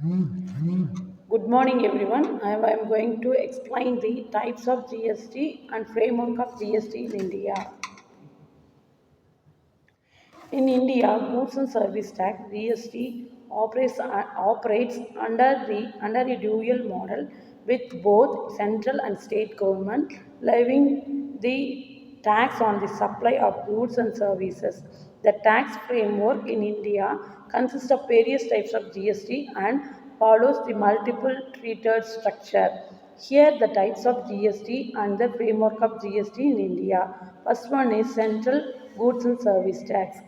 Good morning, everyone. I am going to explain the types of GST and framework of GST in India. In India, goods and service tax (GST) operates under a dual model with both central and state government levying the tax on the supply of goods and services. The tax framework in India consists of various types of GST and follows the multiple treated structure. Here the types of GST and the framework of GST in India. First one is Central Goods and Service Tax.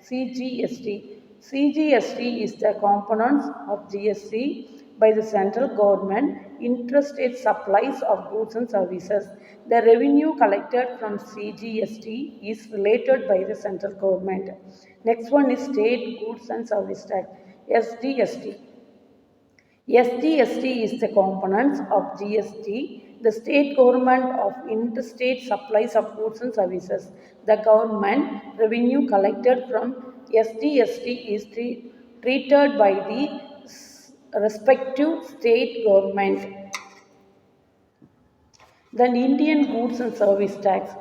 CGST. CGST is the components of GST by the central government interstate supplies of goods and services. The revenue collected from CGST is related by the central government. Next one is State Goods and Service Tax. SGST. SGST is the components of GST, the state government of interstate supplies of goods and services. The government revenue collected from SGST is treated by the respective state government. The Indian Goods and Service Tax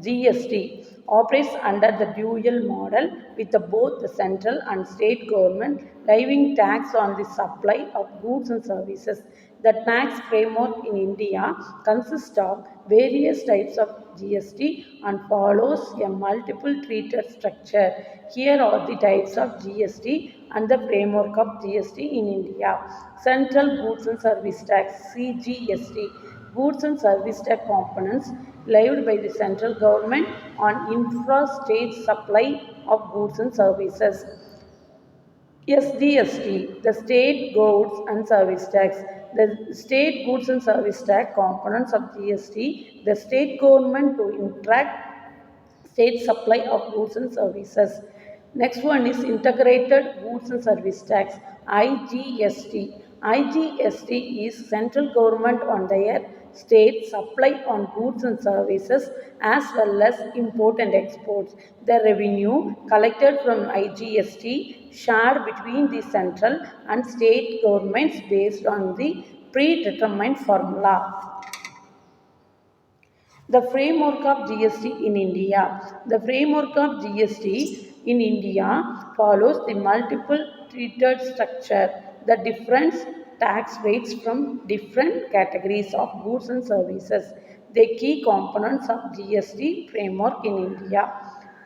(GST) operates under the dual model with both the central and state government levying tax on the supply of goods and services. The tax framework in India consists of various types of GST and follows a multiple treated structure. Here are the types of GST and the framework of GST in India. Central Goods and Service Tax (CGST) goods and service tax components levied by the central government on infra-state supply of goods and services. SGST, the State Goods and Service Tax. The State Goods and Service Tax components of GST, the state government to interact state supply of goods and services. Next one is Integrated Goods and Service Tax, IGST. IGST is central government on their state supply on goods and services as well as import and exports. The revenue collected from IGST shared between the central and state governments based on the predetermined formula. The framework of GST in India. The framework of GST in India follows the multiple treated structure. The different tax rates from different categories of goods and services. The key components of GST framework in India.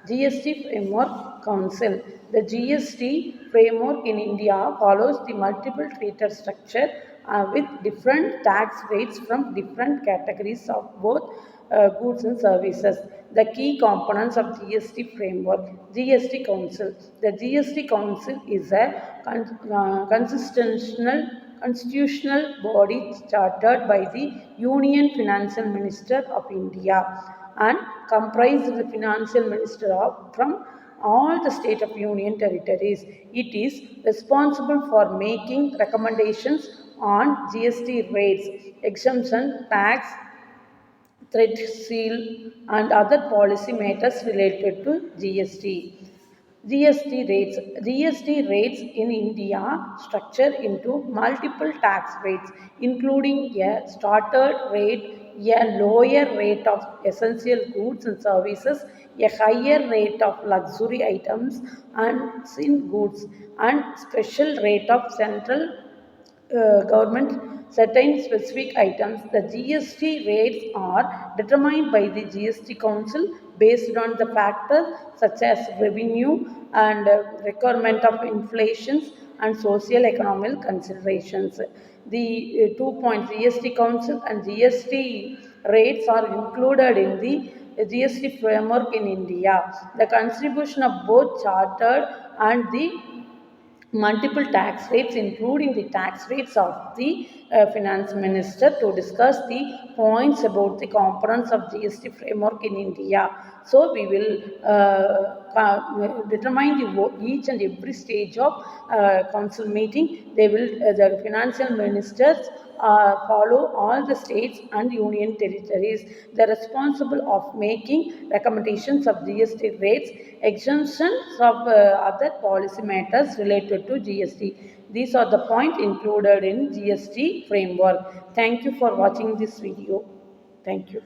GST Framework Council. The GST framework in India follows the multiple treated structure with different tax rates from different categories of both goods and services. The key components of GST framework. GST Council. The GST Council is a constitutional body chartered by the Union Financial Minister of India and comprised the financial minister from all the state of union territories. It is responsible for making recommendations on GST rates, exemption, tax, threat seal, and other policy matters related to GST. GST rates. GST rates in India structure into multiple tax rates, including a starter rate, a lower rate of essential goods and services, a higher rate of luxury items and sin goods, and special rate of central government certain specific items. The GST rates are determined by the GST Council based on the factors such as revenue and requirement of inflations and social economic considerations. The 2 point GST Council and GST rates are included in the GST framework in India. The contribution of both chartered and the multiple tax rates, including the tax rates of the finance minister, to discuss the points about the components of GST framework in India. So we will determine each and every stage of council meeting. They will the financial ministers follow all the states and union territories. They are responsible of making recommendations of GST rates, exemptions of other policy matters related to GST. These are the points included in GST framework. Thank you for watching this video. Thank you.